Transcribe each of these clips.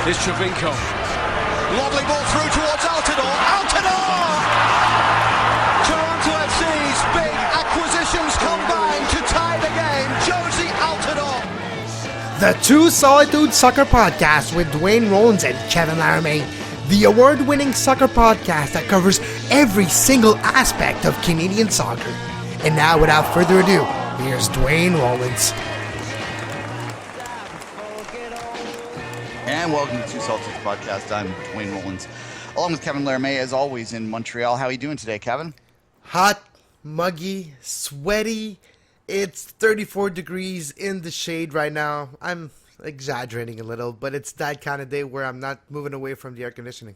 Here's Trevinko. Lovely ball through towards Altidore. Altidore! Toronto FC's big acquisitions combine to tie the game. Josie Altidore. The Two Solitudes Soccer Podcast with Duane Rollins and Kevin Laramie. The award-winning soccer podcast that covers every single aspect of Canadian soccer. And now, without further ado, here's Duane Rollins. And welcome to Two Solitudes Podcast. I'm Duane Rollins, along with Kevin Laramie, as always, in Montreal. How are you doing today, Kevin? Hot, muggy, sweaty. It's 34 degrees in the shade right now. I'm exaggerating a little, but it's that kind of day where I'm not moving away from the air conditioning.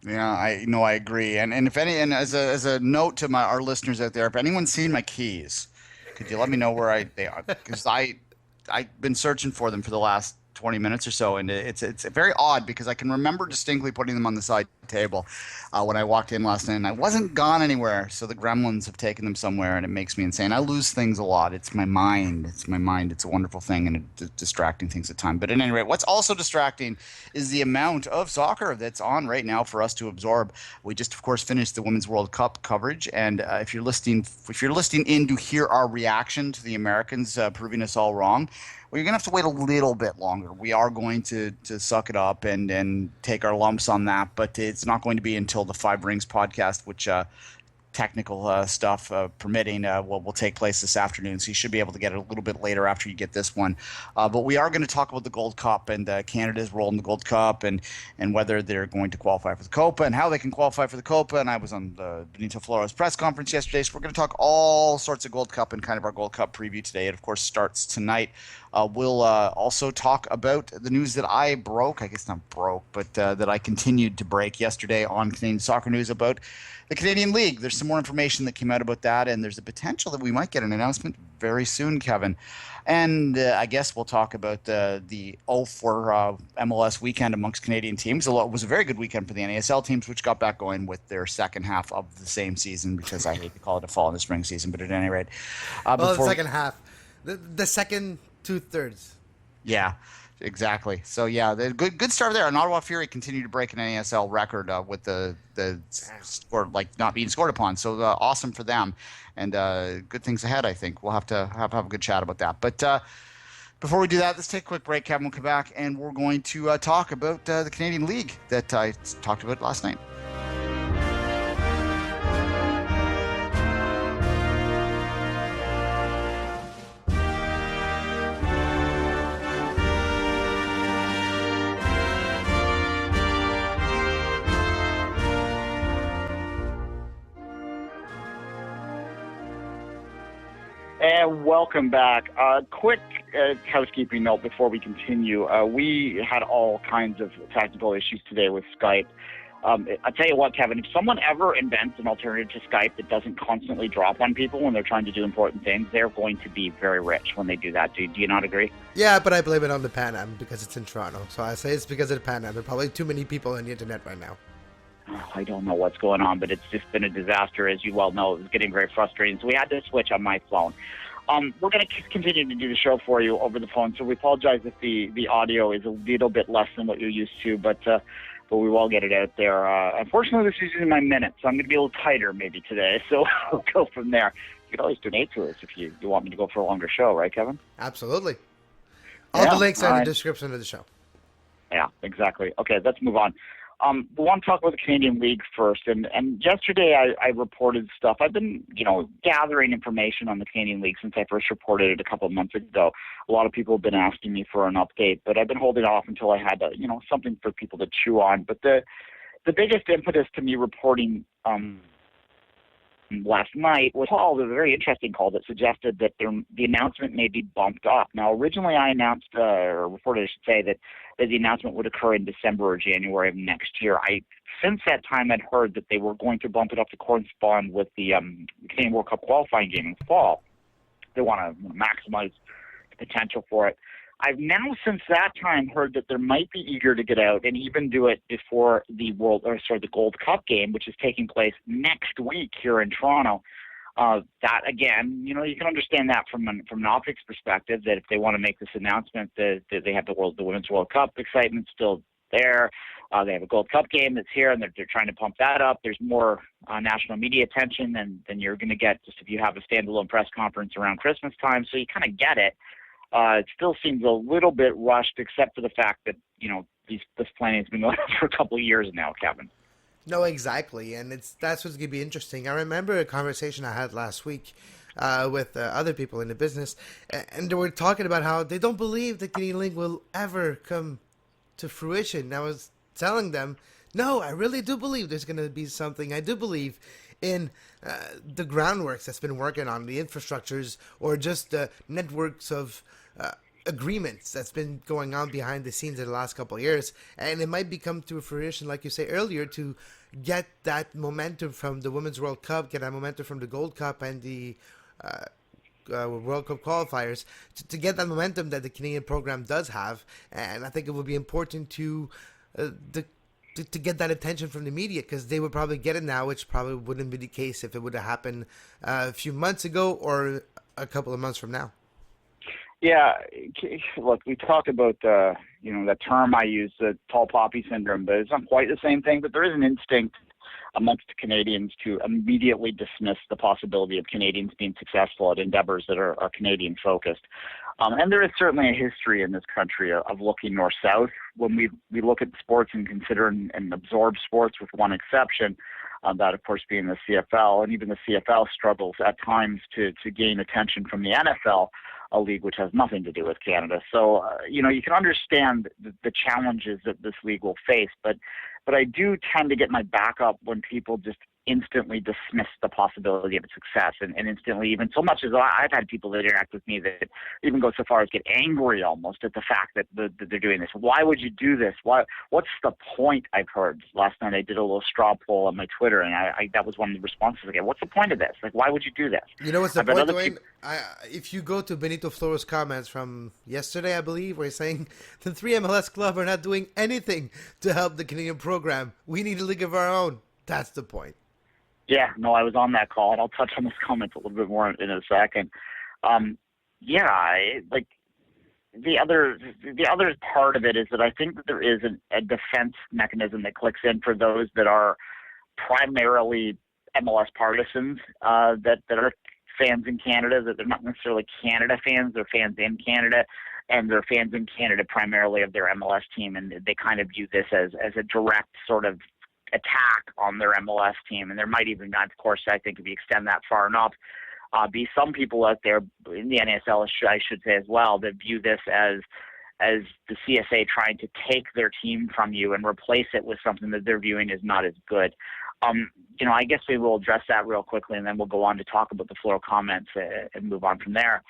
Yeah, I agree. And if any, and as a note to our listeners out there, if anyone's seen my keys, could you let me know where they are? Because I've been searching for them for the last 20 minutes or so, and it's very odd because I can remember distinctly putting them on the side table when I walked in last night, and I wasn't gone anywhere, so the gremlins have taken them somewhere, and it makes me insane. I lose things a lot. It's my mind. It's a wonderful thing, and it's distracting things at times. But at any rate, what's also distracting is the amount of soccer that's on right now for us to absorb. We just, of course, finished the Women's World Cup coverage, and if you're listening in to hear our reaction to the Americans proving us all wrong, well, you're going to have to wait a little bit longer. We are going to suck it up and take our lumps on that, but it's not going to be until the Five Rings podcast, which technical stuff permitting will take place this afternoon. So you should be able to get it a little bit later after you get this one. But we are going to talk about the Gold Cup and Canada's role in the Gold Cup and whether they're going to qualify for the Copa and how they can qualify for the Copa. And I was on the Benito Flores press conference yesterday, so we're going to talk all sorts of Gold Cup and kind of our Gold Cup preview today. It, of course, starts tonight. We'll also talk about the news that I broke, I guess not broke, but that I continued to break yesterday on Canadian Soccer News about the Canadian League. There's some more information that came out about that, and there's a potential that we might get an announcement very soon, Kevin. And I guess we'll talk about the 0-4 MLS weekend amongst Canadian teams. It was a very good weekend for the NASL teams, which got back going with their second half of the same season, because I hate to call it a fall and a spring season, but at any rate. The second half. The second two-thirds. Yeah. Exactly. So yeah, the good start there. And Ottawa Fury continued to break an NASL record with the score not being scored upon. So awesome for them, and good things ahead. I think we'll have to have a good chat about that. But before we do that, let's take a quick break. Kevin will come back, and we're going to talk about the Canadian League that I talked about last night. And welcome back. Quick housekeeping note before we continue. We had all kinds of technical issues today with Skype. I'll tell you what, Kevin, if someone ever invents an alternative to Skype that doesn't constantly drop on people when they're trying to do important things, they're going to be very rich when they do that. Do you not agree? Yeah, but I blame it on the Pan Am because it's in Toronto. So I say it's because of the Pan Am. There are probably too many people on the internet right now. I don't know what's going on, but it's just been a disaster, as you well know. It was getting very frustrating, so we had to switch on my phone. We're going to continue to do the show for you over the phone, so we apologize if the audio is a little bit less than what you're used to, but we will get it out there. Unfortunately, this is using my minutes, so I'm going to be a little tighter maybe today, so we'll go from there. You can always donate to us if you want me to go for a longer show, right, Kevin? Absolutely. All the links are in the description of the show. Yeah, exactly. Okay, let's move on. We want to talk about the Canadian League first, and yesterday I reported stuff. I've been, gathering information on the Canadian League since I first reported it a couple of months ago. A lot of people have been asking me for an update, but I've been holding off until I had, something for people to chew on. But the biggest impetus to me reporting last night was a very interesting call that suggested that the announcement may be bumped up. Now, originally I announced, or reported, I should say, that the announcement would occur in December or January of next year. Since that time, I'd heard that they were going to bump it up to correspond with the Canadian World Cup qualifying game in the fall. They want to maximize the potential for it. I've now, since that time, heard that they might be eager to get out and even do it before the Gold Cup game, which is taking place next week here in Toronto. That, again, you can understand that from an optics perspective, that if they want to make this announcement that they have the Women's World Cup excitement still there. They have a Gold Cup game that's here, and they're trying to pump that up. There's more national media attention than you're going to get just if you have a standalone press conference around Christmas time. So you kind of get it. It still seems a little bit rushed, except for the fact that this planning has been going on for a couple of years now, Kevin. No, exactly, and that's what's going to be interesting. I remember a conversation I had last week with other people in the business, and they were talking about how they don't believe the Canadian League will ever come to fruition. And I was telling them, no, I really do believe there's going to be something. I do believe in the groundworks that's been working on the infrastructures or just the networks of agreements that's been going on behind the scenes in the last couple of years, and it might become to fruition, like you say earlier, to get that momentum from the Women's World Cup, get that momentum from the Gold Cup and the World Cup qualifiers, to get that momentum that the Canadian program does have. And I think it would be important to get that attention from the media, because they would probably get it now, which probably wouldn't be the case if it would have happened a few months ago or a couple of months from now. Yeah, look, we talk about that term I use, the tall poppy syndrome, but it's not quite the same thing. But there is an instinct amongst Canadians to immediately dismiss the possibility of Canadians being successful at endeavors that are Canadian focused. And there is certainly a history in this country of looking north-south. When we look at sports and consider and absorb sports, with one exception, that of course being the CFL, and even the CFL struggles at times to gain attention from the NFL, a league which has nothing to do with Canada. So, you can understand the challenges that this league will face, but I do tend to get my back up when people just instantly dismiss the possibility of its success, and instantly, even so much as I've had people that interact with me that even go so far as get angry almost at the fact that they're doing this. Why would you do this? What's the point? I've heard. Last night I did a little straw poll on my Twitter, and I that was one of the responses again. What's the point of this? Like, why would you do this? You know what's the point, Duane? If you go to Benito Floro's comments from yesterday, I believe, where he's saying the 3 MLS club are not doing anything to help the Canadian program. We need a league of our own. That's the point. Yeah, no, I was on that call, and I'll touch on those comments a little bit more in a second. The other part of it is that I think that there is a defense mechanism that clicks in for those that are primarily MLS partisans, that are fans in Canada, that they're not necessarily Canada fans, they're fans in Canada, and they're fans in Canada primarily of their MLS team, and they kind of view this as a direct sort of attack on their MLS team. And there might even not, of course, I think if you extend that far enough, be some people out there in the NASL, I should say as well, that view this as the CSA trying to take their team from you and replace it with something that they're viewing as not as good. I guess we will address that real quickly, and then we'll go on to talk about the floor comments and move on from there.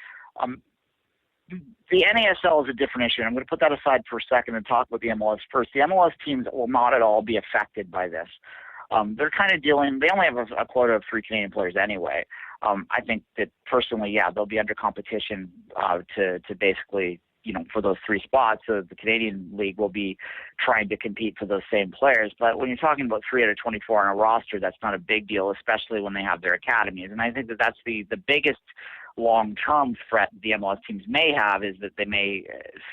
The NASL is a different issue. I'm going to put that aside for a second and talk about the MLS first. The MLS teams will not at all be affected by this. They're kind of they only have a quota of 3 Canadian players anyway. I think that personally, yeah, they'll be under competition to basically, for those 3 spots. So the Canadian League will be trying to compete for those same players. But when you're talking about 3 out of 24 on a roster, that's not a big deal, especially when they have their academies. And I think that that's the biggest long-term threat the MLS teams may have, is that they may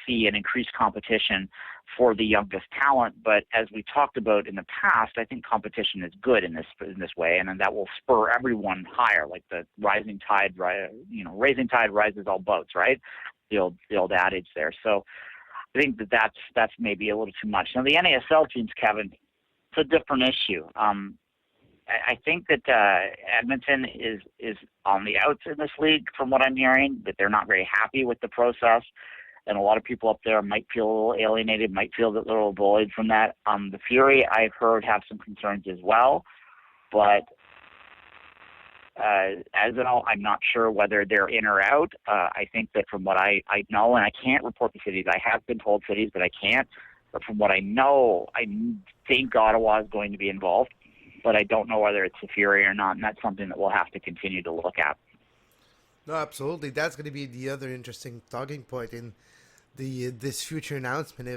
see an increased competition for the youngest talent. But as we talked about in the past, I think competition is good in this way, and then that will spur everyone higher, like the raising tide rises all boats, right? The old adage there. So I think that's maybe a little too much. Now the NASL teams, Kevin, it's a different issue. I think that Edmonton is on the outs in this league, from what I'm hearing, that they're not very happy with the process. And a lot of people up there might feel a little alienated, might feel that they're a little bullied from that. The Fury, I've heard, have some concerns as well. But as in all, I'm not sure whether they're in or out. I think that from what I know, and I can't report the cities. I have been told cities, but I can't. But from what I know, I think Ottawa is going to be involved. But I don't know whether it's the Fury or not, and that's something that we'll have to continue to look at. No, absolutely. That's going to be the other interesting talking point in this future announcement.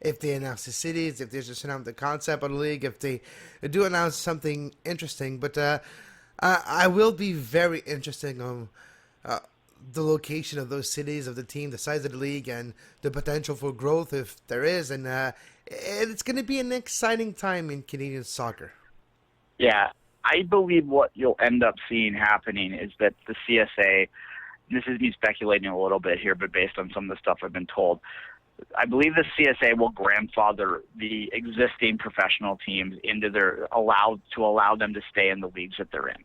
If they announce the cities, if they just announce the concept of the league, if they do announce something interesting. But I will be very interested on the location of those cities, of the team, the size of the league, and the potential for growth, if there is, and And it's going to be an exciting time in Canadian soccer. Yeah, I believe what you'll end up seeing happening is that the CSA, this is me speculating a little bit here, but based on some of the stuff I've been told, I believe the CSA will grandfather the existing professional teams into allow them to stay in the leagues that they're in.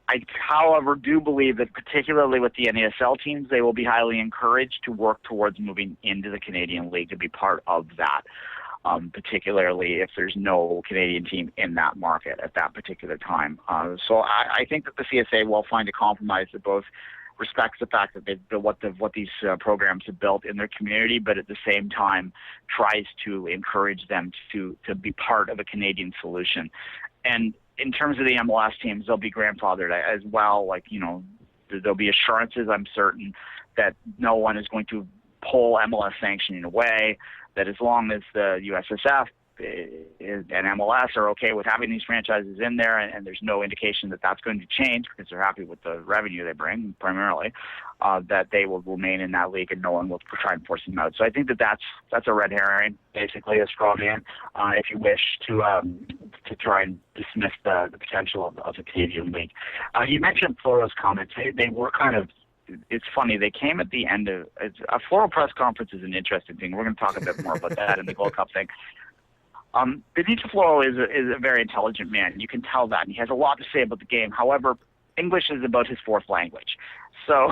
I, however, do believe that particularly with the NASL teams, they will be highly encouraged to work towards moving into the Canadian League to be part of that, particularly if there's no Canadian team in that market at that particular time. So I think that the CSA will find a compromise that both respects the fact that they've built what these programs have built in their community, but at the same time tries to encourage them to be part of a Canadian solution. And in terms of the MLS teams, they'll be grandfathered as well. Like, there'll be assurances, I'm certain, that no one is going to pull MLS sanctioning away, that as long as the USSF and MLS are okay with having these franchises in there, and there's no indication that that's going to change because they're happy with the revenue they bring primarily, that they will remain in that league and no one will try and force them out. So I think that that's a red herring, basically a straw man, if you wish to try and dismiss the potential of the Canadian League. You mentioned Floro's comments. They were kind of, it's funny, they came at the end of a Floro press conference is an interesting thing. We're going to talk a bit more about that in the Gold Cup thing. Benito Floro is a very intelligent man. You can tell that, and he has a lot to say about the game. However, English is about his fourth language. So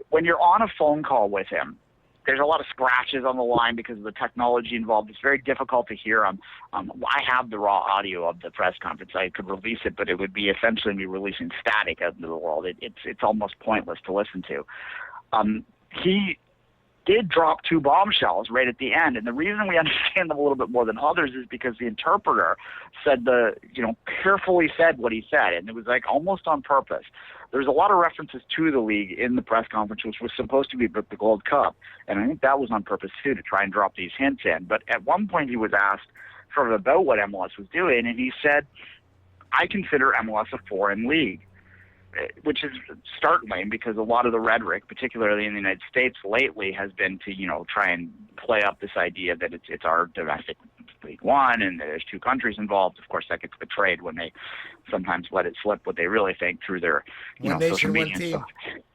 when you're on a phone call with him, there's a lot of scratches on the line because of the technology involved. It's very difficult to hear him. I have the raw audio of the press conference. I could release it, but it would be essentially me releasing static out into the world. It's almost pointless to listen to. He did drop two bombshells right at the end, and the reason we understand them a little bit more than others is because the interpreter said carefully said what he said, and it was like almost on purpose. There's a lot of references to the league in the press conference, which was supposed to be about the Gold Cup, and I think that was on purpose too, to try and drop these hints in. But at one point he was asked sort of about what MLS was doing, and he said, "I consider MLS a foreign league," which is startling because a lot of the rhetoric, particularly in the United States lately, has been to, try and play up this idea that it's our domestic League One and there's two countries involved. Of course, that gets betrayed when they sometimes let it slip what they really think through their, social media and stuff.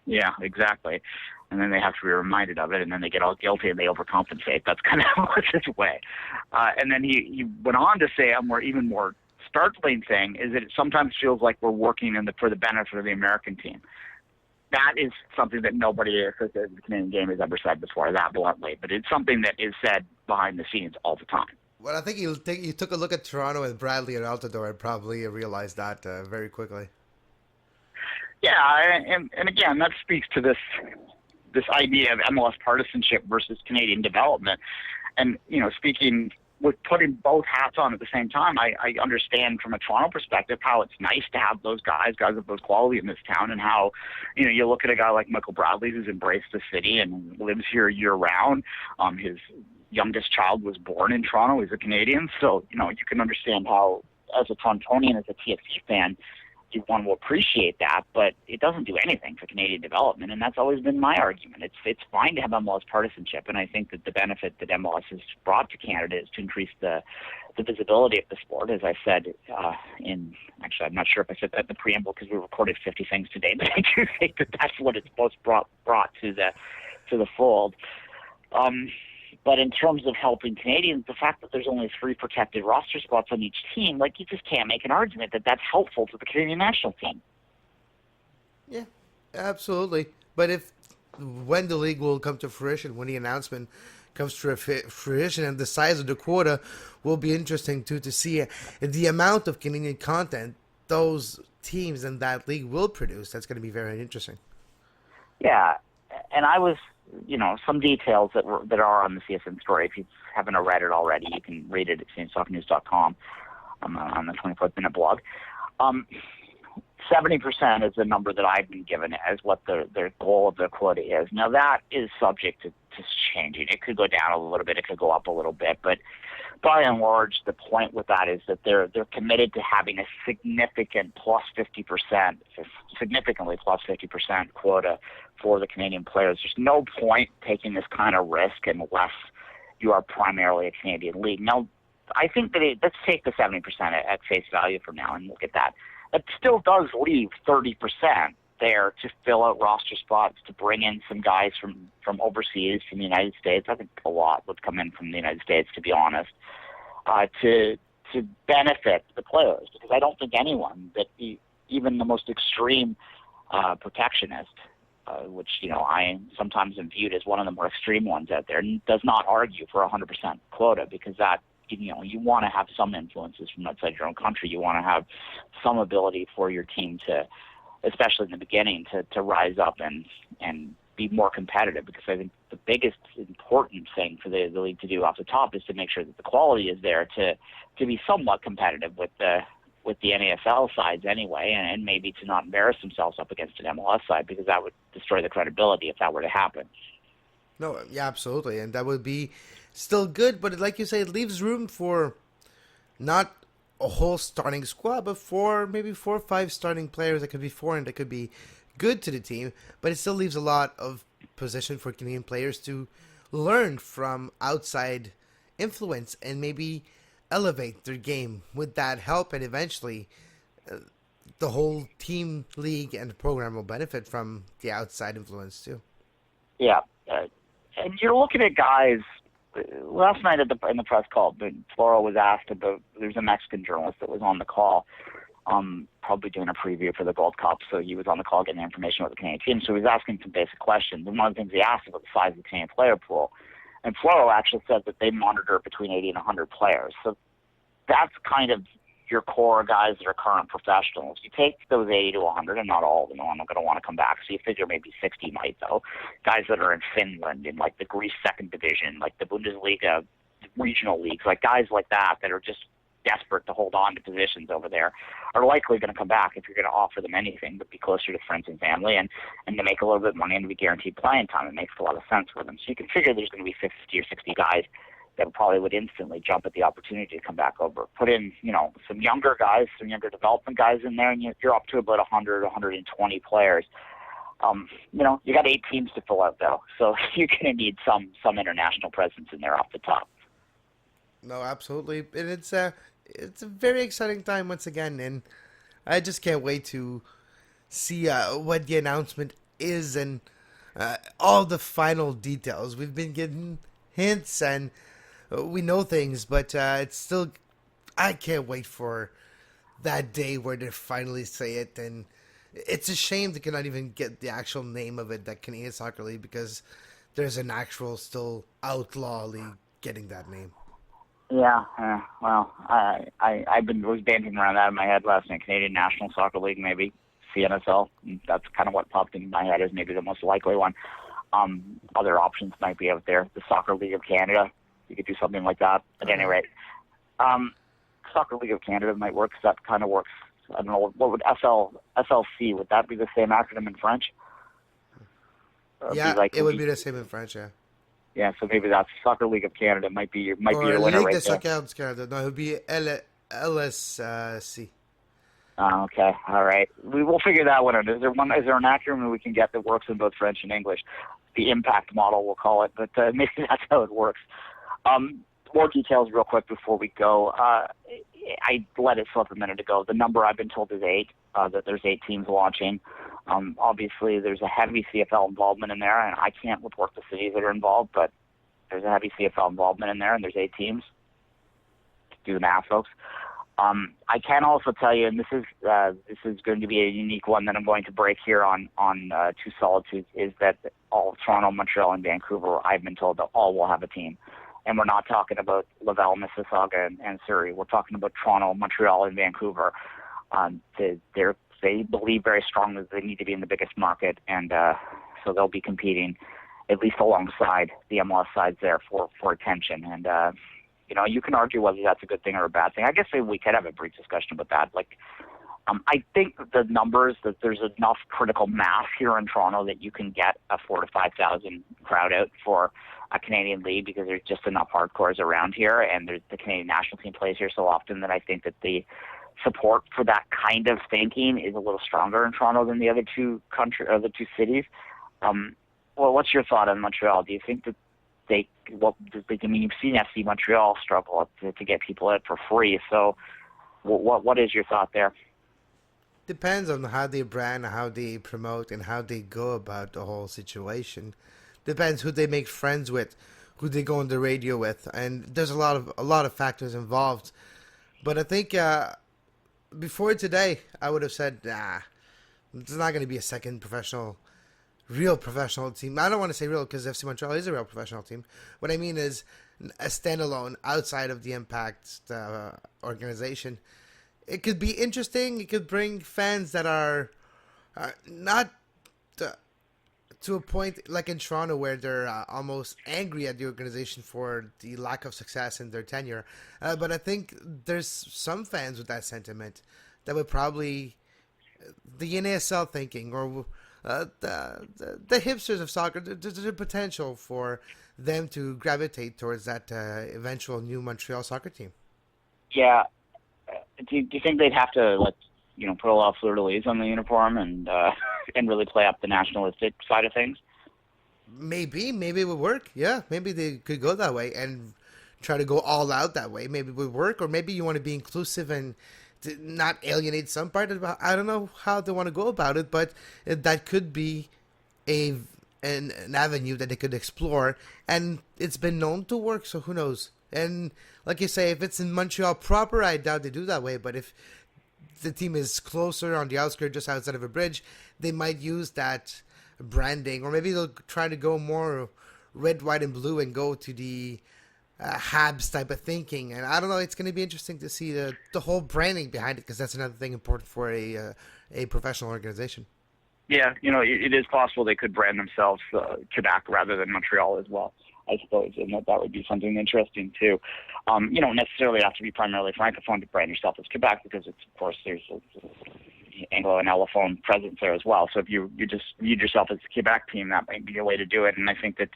Yeah, exactly. And then they have to be reminded of it, and then they get all guilty and they overcompensate. That's kind of what's his way. And then he went on to say even more startling thing is that it sometimes feels like we're working for the benefit of the American team. That is something that nobody at the Canadian game has ever said before, that bluntly, but it's something that is said behind the scenes all the time. Well, I think you took a look at Toronto and Bradley and Altidore and probably realized that very quickly. Yeah, and again, that speaks to this idea of MLS partisanship versus Canadian development. And, speaking with putting both hats on at the same time, I understand from a Toronto perspective how it's nice to have those guys of those quality in this town, and how, you look at a guy like Michael Bradley who's embraced the city and lives here year round. His youngest child was born in Toronto. He's a Canadian. So, you can understand how, as a Torontonian, as a TFC fan, one will appreciate that, but it doesn't do anything for Canadian development, and that's always been my argument. It's fine to have MLS partisanship, and I think that the benefit that MLS has brought to Canada is to increase the visibility of the sport. As I said actually, I'm not sure if I said that in the preamble because we recorded 50 things today, but I do think that that's what it's most brought to the fold. But in terms of helping Canadians, the fact that there's only 3 protected roster spots on each team, you just can't make an argument that that's helpful to the Canadian national team. Yeah, absolutely. But when the league will come to fruition, when the announcement comes to fruition, and the size of the quota will be interesting too, to see the amount of Canadian content those teams in that league will produce. That's going to be very interesting. Yeah, and I was... some details that are on the CSN story. If you haven't read it already, you can read it at CNSoccerNews.com on the 24th Minute blog. 70% is the number that I've been given as what the goal of the quota is. Now, that is subject to changing. It could go down a little bit. It could go up a little bit. But by and large, the point with that is that they're committed to having a significant significantly plus 50% quota for the Canadian players. There's no point taking this kind of risk unless you are primarily a Canadian league. Now, I think that let's take the 70% at face value for now and look at that. It still does leave 30% there to fill out roster spots, to bring in some guys from overseas, from the United States. I think a lot would come in from the United States, to be honest, to benefit the players. Because I don't think anyone, that even the most extreme protectionist, which I sometimes am viewed as one of the more extreme ones out there, does not argue for 100% quota, because that, you want to have some influences from outside your own country. You want to have some ability for your team to, especially in the beginning, to rise up and be more competitive. Because I think the biggest important thing for the league to do off the top is to make sure that the quality is there to be somewhat competitive with the NASL sides anyway, and maybe to not embarrass themselves up against an MLS side, because that would destroy the credibility if that were to happen. No, yeah, absolutely, and that would be still good, but like you say, it leaves room for not a whole starting squad, but maybe 4 or 5 starting players that could be foreign, that could be good to the team, but it still leaves a lot of position for Canadian players to learn from outside influence and maybe elevate their game. Would that help? And eventually the whole team, league, and the program will benefit from the outside influence too. Yeah, and you're looking at guys. Last night in the press call, Floro was asked about. There's a Mexican journalist that was on the call, probably doing a preview for the Gold Cup. So he was on the call getting information about the Canadian team. So he was asking some basic questions. And one of the things he asked about the size of the Canadian player pool. And Floro actually said that they monitor between 80 and 100 players. So that's kind of your core guys that are current professionals. You take those 80 to 100, and not all of them are going to want to come back. So you figure maybe 60 might, though. Guys that are in Finland, in like the Greece second division, like the Bundesliga regional leagues, like guys like that are just desperate to hold on to positions over there, are likely going to come back if you're going to offer them anything but be closer to friends and family and to make a little bit of money and to be guaranteed playing time. It makes a lot of sense for them. So you can figure there's going to be 50 or 60 guys that probably would instantly jump at the opportunity to come back over. Put in, some younger guys, some younger development guys in there, and you're up to about 100, 120 players. You got 8 teams to fill out, though, so you're going to need some international presence in there off the top. No, absolutely, and it's a very exciting time once again, and I just can't wait to see what the announcement is and all the final details. We've been getting hints and we know things, but it's still, I can't wait for that day where they finally say it. And it's a shame they cannot even get the actual name of it, that Canadian Soccer League, because there's an actual still outlaw league getting that name. Yeah, well, I was dancing around that in my head last night. Canadian National Soccer League, maybe CNSL. That's kind of what popped into my head as maybe the most likely one. Other options might be out there. The Soccer League of Canada, you could do something like that. At any rate, Soccer League of Canada might work, because that kind of works. I don't know, what would SLC, would that be the same acronym in French? Yeah, it would be the same in French, yeah. Yeah, so maybe that's Soccer League of Canada might be your winner right there. Ligue de Soccer du Canada. No, it would be LSC. Okay, all right. We will figure that one out. Is there an acronym we can get that works in both French and English? The impact model, we'll call it, but maybe that's how it works. More details real quick before we go. I let it slip a minute ago. The number I've been told is 8, that there's 8 teams launching. Obviously, there's a heavy CFL involvement in there, and I can't report the cities that are involved, but there's a heavy CFL involvement in there, and there's 8 teams. Do the math, folks. I can also tell you, and this is going to be a unique one that I'm going to break here on Two Solitudes, is that all of Toronto, Montreal, and Vancouver, I've been told that all will have a team. And we're not talking about Laval, Mississauga, and Surrey. We're talking about Toronto, Montreal, and Vancouver. They believe very strongly that they need to be in the biggest market, and so they'll be competing at least alongside the MLS sides there for attention. And you can argue whether that's a good thing or a bad thing. I guess maybe we could have a brief discussion about that. I think the numbers, that there's enough critical mass here in Toronto that you can get a 4,000 to 5,000 crowd out for a Canadian league, because there's just enough hardcores around here, and the Canadian national team plays here so often that I think that the support for that kind of thinking is a little stronger in Toronto than the other two cities. Well, what's your thought on Montreal? Do you think that you've seen FC Montreal struggle to get people in for free. So, what is your thought there? Depends on how they brand, how they promote, and how they go about the whole situation. Depends who they make friends with, who they go on the radio with, and there's a lot of factors involved. But I think before today, I would have said, nah, it's not going to be a second real professional team. I don't want to say real because FC Montreal is a real professional team. What I mean is a standalone outside of the Impact organization. It could be interesting. It could bring fans that are not to a point like in Toronto where they're almost angry at the organization for the lack of success in their tenure. But I think there's some fans with that sentiment that would probably the NASL thinking or the hipsters of soccer. There's a potential for them to gravitate towards that eventual new Montreal soccer team. Yeah. Do you think they'd have to put a lot of fleur-de-lis on the uniform and really play up the nationalistic side of things? Maybe it would work. Yeah, maybe they could go that way and try to go all out that way. Maybe it would work, or maybe you want to be inclusive and to not alienate some part of. I don't know how they want to go about it, but that could be an avenue that they could explore, and it's been known to work. So who knows? And like you say, if it's in Montreal proper, I doubt they do that way. But if the team is closer on the outskirts, just outside of a bridge, they might use that branding. Or maybe they'll try to go more red, white, and blue and go to the Habs type of thinking. And I don't know, it's going to be interesting to see the whole branding behind it, because that's another thing important for a professional organization. Yeah, it is possible they could brand themselves Quebec rather than Montreal as well, I suppose, and that would be something interesting too. You don't necessarily have to be primarily francophone to brand yourself as Quebec, because it's, of course, there's Anglo and Anglophone presence there as well. So if you just viewed yourself as the Quebec team, that might be a way to do it. And I think that,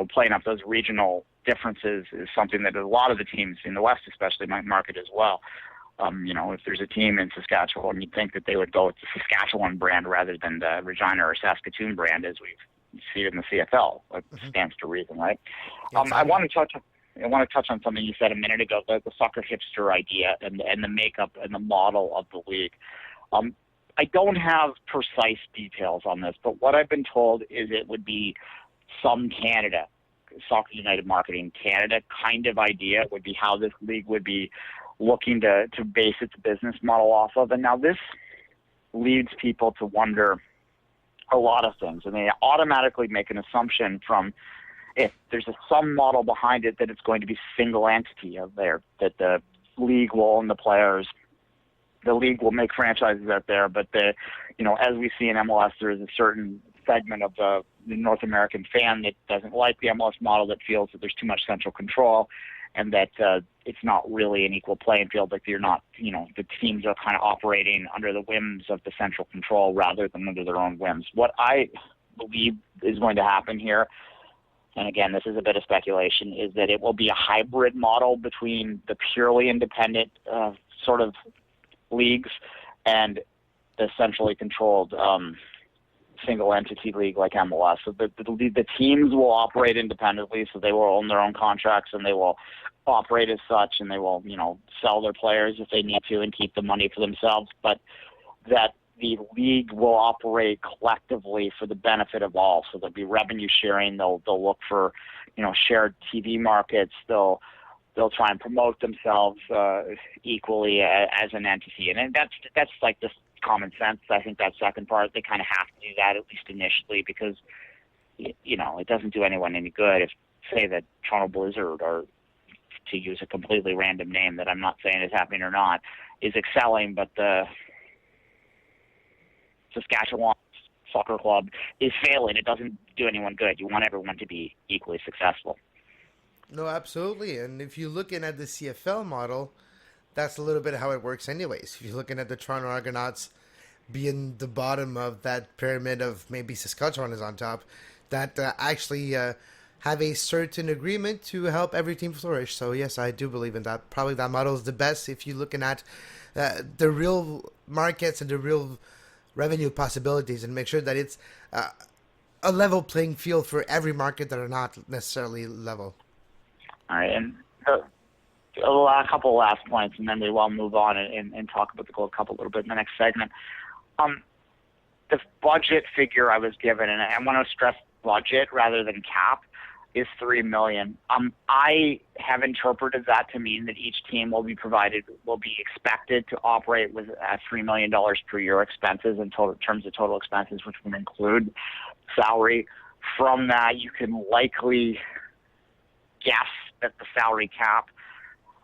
playing up those regional differences is something that a lot of the teams in the West especially might market as well. If there's a team in Saskatchewan, you'd think that they would go with the Saskatchewan brand rather than the Regina or Saskatoon brand, as we've seen in the CFL. It stands to reason, right? I want to touch on something you said a minute ago, the soccer hipster idea and the makeup and the model of the league. I don't have precise details on this, but what I've been told is it would be some Canada, Soccer United Marketing Canada kind of idea would be how this league would be looking to base its business model off of. And now this leads people to wonder a lot of things, and they automatically make an assumption from, if there's some model behind it, that it's going to be single entity of there, that the league will own the players, the league will make franchises out there, but as we see in MLS, there is a certain segment of the North American fan that doesn't like the MLS model, that feels that there's too much central control, and that it's not really an equal playing field. Like you're not, the teams are kind of operating under the whims of the central control rather than under their own whims. What I believe is going to happen here, and again, this is a bit of speculation, is that it will be a hybrid model between the purely independent sort of leagues and the centrally controlled single entity league like MLS. So the teams will operate independently, so they will own their own contracts and they will operate as such, and they will, sell their players if they need to and keep the money for themselves, but that the league will operate collectively for the benefit of all. So there'll be revenue sharing. They'll look for, shared TV markets. They'll try and promote themselves equally as an entity, and that's like just common sense. I think that second part, they kind of have to do that, at least initially, because it doesn't do anyone any good if, say, that Toronto Blizzard, or to use a completely random name that I'm not saying is happening or not, is excelling, but the Saskatchewan Soccer Club is failing. It doesn't do anyone good. You want everyone to be equally successful. No, absolutely. And if you're looking at the CFL model, that's a little bit how it works anyways. If you're looking at the Toronto Argonauts being the bottom of that pyramid of maybe Saskatchewan is on top, that actually have a certain agreement to help every team flourish. So yes, I do believe in that. Probably that model is the best if you're looking at the real markets and the real revenue possibilities, and make sure that it's a level playing field for every market that are not necessarily level. All right, and a couple of last points, and then we will move on and talk about the Gold Cup a little bit in the next segment. The budget figure I was given, and I want to stress budget rather than cap, is $3 million. I have interpreted that to mean that each team will be expected to operate with $3 million per year expenses in terms of total expenses, which would include salary. From that, you can likely guess that the salary cap,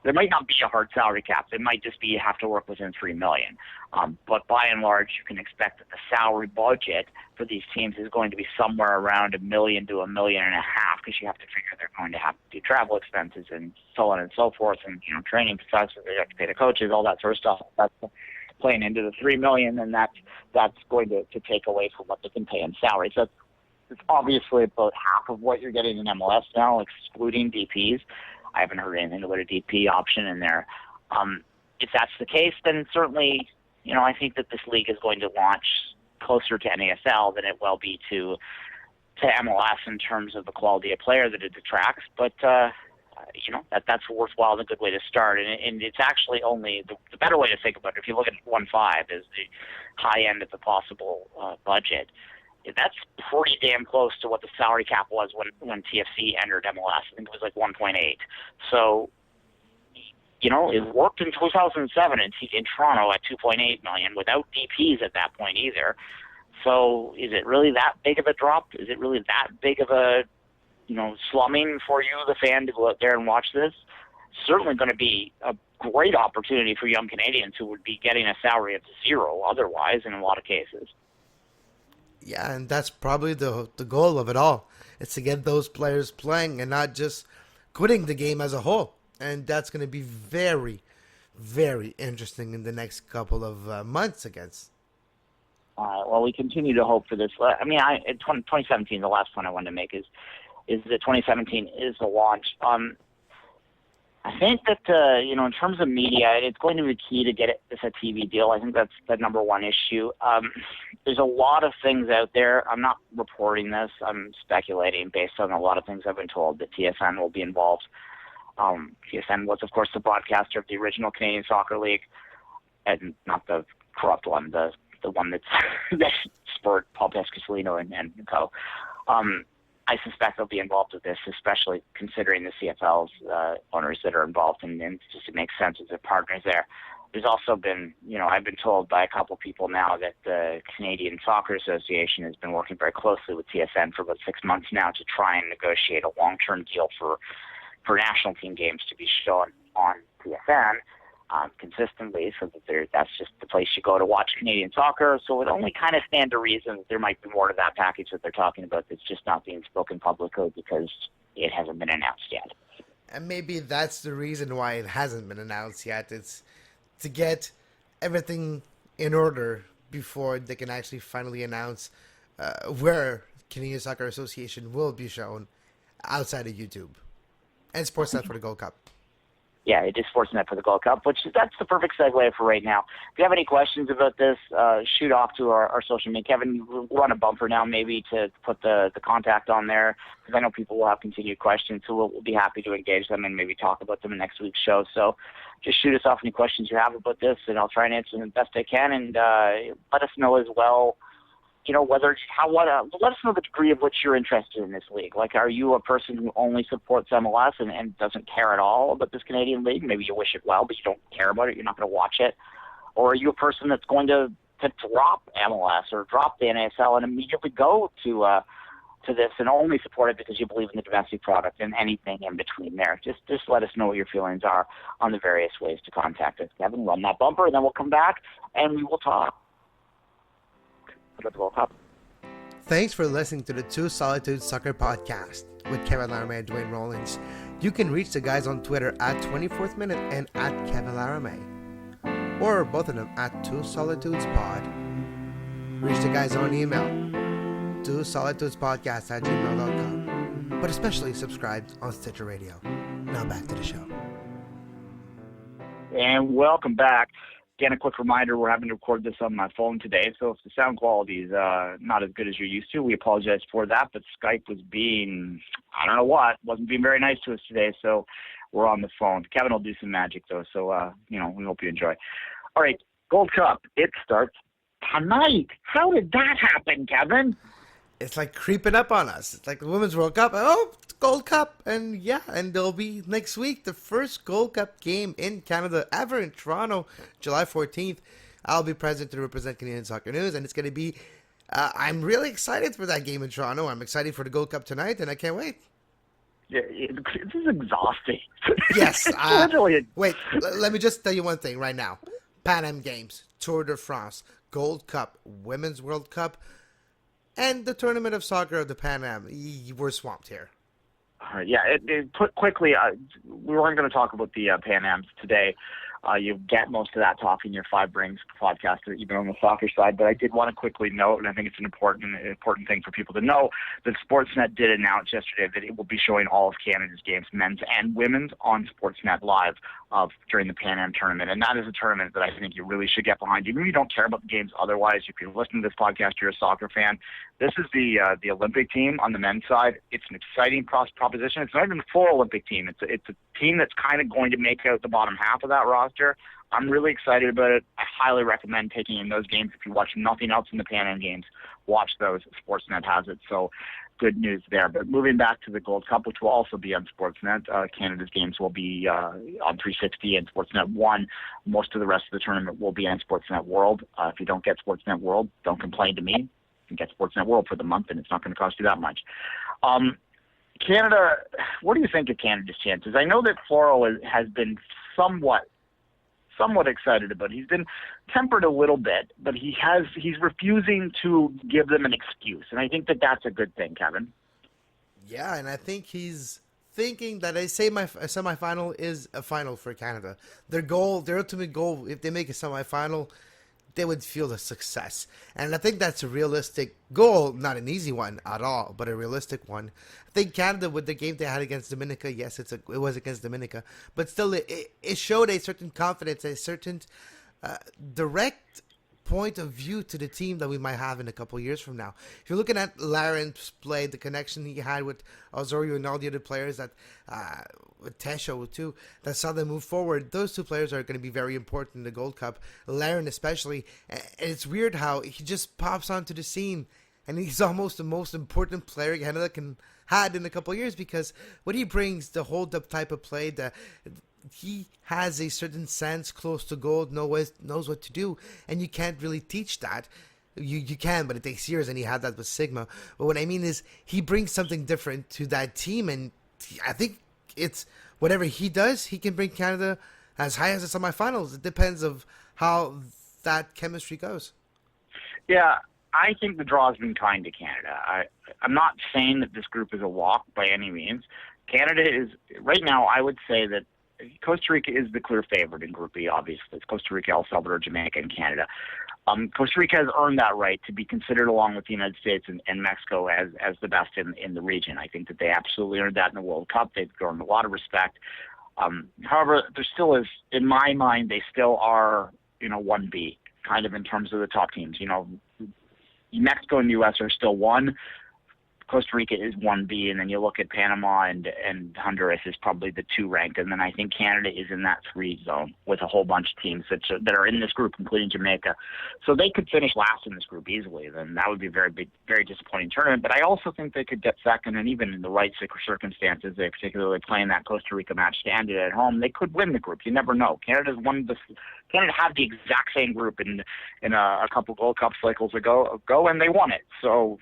there might not be a hard salary cap. It might just be you have to work within $3 million. But by and large, you can expect that the salary budget for these teams is going to be somewhere around $1 million to $1.5 million, because you have to figure they're going to have to do travel expenses and so on and so forth, and training professors, they have to pay the coaches, all that sort of stuff. That's playing into the $3 million, and that's going to take away from what they can pay in salary. So it's obviously about half of what you're getting in MLS now, excluding DPs. I haven't heard anything about a DP option in there. If that's the case, then certainly, I think that this league is going to launch closer to NASL than it will be to MLS in terms of the quality of player that it attracts. But that's worthwhile and a good way to start. And it's actually only the better way to think about it. If you look at 1.5 as the high end of the possible budget, that's pretty damn close to what the salary cap was when TFC entered MLS. I think it was like 1.8. So, it worked in 2007 in Toronto at 2.8 million without DPs at that point either. So, is it really that big of a drop? Is it really that big of a, slumming for you, the fan, to go out there and watch this? Certainly going to be a great opportunity for young Canadians who would be getting a salary of zero otherwise in a lot of cases. Yeah, and that's probably the goal of it all. It's to get those players playing and not just quitting the game as a whole. And that's going to be very, very interesting in the next couple of months against. Well, we continue to hope for this. I mean, 2017, the last point I wanted to make is that 2017 is the launch. I think that, in terms of media, it's going to be key to get this a TV deal. I think that's the number one issue. There's a lot of things out there. I'm not reporting this. I'm speculating based on a lot of things I've been told that TSN will be involved. TSN was, of course, the broadcaster of the original Canadian Soccer League, and not the corrupt one, the one that spurred Paul Pescasolino and co. I suspect they'll be involved with this, especially considering the CFL's owners that are involved, and just it makes sense as their partners there. There's also been, I've been told by a couple of people now that the Canadian Soccer Association has been working very closely with TSN for about 6 months now to try and negotiate a long-term deal for national team games to be shown on TSN consistently, so that that's just the place you go to watch Canadian soccer. So it only kind of stand to reason that there might be more to that package that they're talking about that's just not being spoken publicly because it hasn't been announced yet. And maybe that's the reason why it hasn't been announced yet. It's to get everything in order before they can actually finally announce where Canadian Soccer Association will be shown outside of YouTube and Sportsnet for the Gold Cup. Yeah, it is Sportsnet for the Gold Cup, that's the perfect segue for right now. If you have any questions about this, shoot off to our social media. Kevin, we're on a bumper now maybe to put the contact on there, because I know people will have continued questions, so we'll be happy to engage them and maybe talk about them in next week's show. So just shoot us off any questions you have about this, and I'll try and answer them the best I can, and let us know as well, let us know the degree of which you're interested in this league. Like, are you a person who only supports MLS and doesn't care at all about this Canadian league? Maybe you wish it well, but you don't care about it. You're not going to watch it. Or are you a person that's going to drop MLS or drop the NASL and immediately go to this and only support it because you believe in the domestic product, and anything in between there? Just let us know what your feelings are on the various ways to contact us. Kevin, run that bumper, and then we'll come back and we will talk about the World Cup. Thanks for listening to the Two Solitudes Soccer Podcast with Kevin Laramie and Duane Rollins. You can reach the guys on Twitter at 24th Minute and at Kevin Laramie, or both of them at Two Solitudes Pod. Reach the guys on email, twosolitudespodcast@gmail.com, but especially subscribe on Stitcher Radio. Now back to the show. And welcome back Again, a quick reminder, we're having to record this on my phone today, so if the sound quality is not as good as you're used to, we apologize for that, but Skype was being, I don't know what, wasn't being very nice to us today, so we're on the phone. Kevin will do some magic, though, so, we hope you enjoy. All right, Gold Cup, it starts tonight. How did that happen, Kevin? It's like creeping up on us. It's like the Women's World Cup. Oh, it's Gold Cup. And there'll be next week the first Gold Cup game in Canada ever in Toronto, July 14th. I'll be present to represent Canadian Soccer News, and it's going to be, I'm really excited for that game in Toronto. I'm excited for the Gold Cup tonight, and I can't wait. Yeah, this is exhausting. Yes. Literally. Wait, let me just tell you one thing right now. Pan Am Games, Tour de France, Gold Cup, Women's World Cup, and the Tournament of Soccer of the Pan Am. We're swamped here. All right, yeah, quickly, we weren't going to talk about the Pan Ams today. You get most of that talk in your Five Rings podcast, even on the soccer side. But I did want to quickly note, and I think it's an important thing for people to know, that Sportsnet did announce yesterday that it will be showing all of Canada's games, men's and women's, on Sportsnet Live during the Pan Am tournament. And that is a tournament that I think you really should get behind. Even if you don't care about the games otherwise, if you're listening to this podcast, you're a soccer fan, this is the Olympic team on the men's side. It's an exciting proposition. It's not even a full Olympic team. It's a team that's kind of going to make out the bottom half of that roster. I'm really excited about it. I highly recommend taking in those games. If you watch nothing else in the Pan Am Games, watch those. Sportsnet has it, so good news there. But moving back to the Gold Cup, which will also be on Sportsnet, Canada's games will be on 360 and Sportsnet 1. Most of the rest of the tournament will be on Sportsnet World. If you don't get Sportsnet World, don't complain to me. You can get Sportsnet World for the month, and it's not going to cost you that much. Canada, what do you think of Canada's chances? I know that Floro has been somewhat excited about it. He's been tempered a little bit, but he's refusing to give them an excuse, and I think that that's a good thing, Kevin. Yeah, and I think he's thinking that a semifinal is a final for Canada. Their ultimate goal, if they make a semifinal, they would feel the success. And I think that's a realistic goal, not an easy one at all, but a realistic one. I think Canada, with the game they had against Dominica, yes, it was against Dominica, but still it showed a certain confidence, a certain direct point of view to the team that we might have in a couple of years from now. If you're looking at Laren's play, the connection he had with Osorio and all the other players, that with Tesho too, that saw them move forward, those two players are going to be very important in the Gold Cup. Laren especially, and it's weird how he just pops onto the scene, and he's almost the most important player Canada had in a couple of years, because what he brings, the hold-up type of play, he has a certain sense close to goal, knows what to do, and you can't really teach that. You can, but it takes years, and he had that with Sigma. But what I mean is, he brings something different to that team, and I think it's whatever he does, he can bring Canada as high as the semifinals. It depends of how that chemistry goes. Yeah, I think the draw has been kind to Canada. I'm not saying that this group is a walk by any means. Canada is, right now, I would say that Costa Rica is the clear favorite in Group B, obviously. It's Costa Rica, El Salvador, Jamaica, and Canada. Costa Rica has earned that right to be considered, along with the United States and Mexico, as the best in the region. I think that they absolutely earned that in the World Cup. They've earned a lot of respect. However, there still is, in my mind, they still are, 1B, kind of in terms of the top teams. Mexico and U.S. are still 1. Costa Rica is 1B, and then you look at Panama and Honduras is probably the 2 ranked, and then I think Canada is in that 3 zone with a whole bunch of teams that are in this group, including Jamaica. So they could finish last in this group easily. Then that would be a very big, very disappointing tournament. But I also think they could get second, and even in the right circumstances, they particularly playing that Costa Rica match standard at home, they could win the group. You never know. Canada had the exact same group in a couple Gold Cup cycles ago, and they won it. So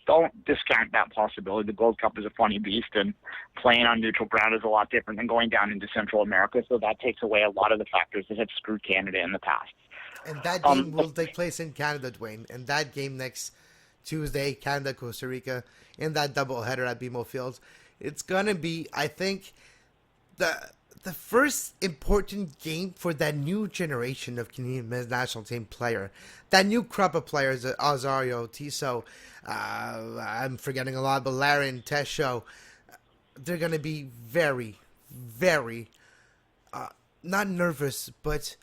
don't discount that possibility. The Gold Cup is a funny beast, and playing on neutral ground is a lot different than going down into Central America, so that takes away a lot of the factors that have screwed Canada in the past. And that game will take place in Canada, Duane, and that game next Tuesday, Canada, Costa Rica, in that doubleheader at BMO Fields, it's going to be, I think, the first important game for that new generation of Canadian men's national team player. That new crop of players, Osorio, Tissot, I'm forgetting a lot, but Laren, Tesho, they're going to be very, very, not nervous, but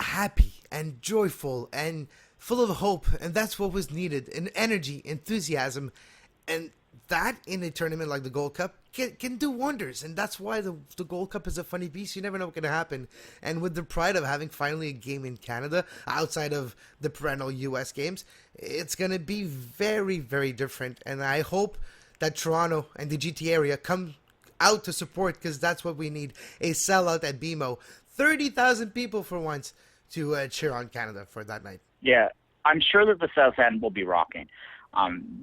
happy and joyful and full of hope, and that's what was needed, and energy, enthusiasm, and that in a tournament like the Gold Cup can do wonders. And that's why the Gold Cup is a funny beast. You never know what's going to happen. And with the pride of having finally a game in Canada outside of the perennial US games, it's going to be very, very different. And I hope that Toronto and the GT area come out to support, because that's what we need. A sellout at BMO. 30,000 people for once to cheer on Canada for that night. Yeah, I'm sure that the South End will be rocking.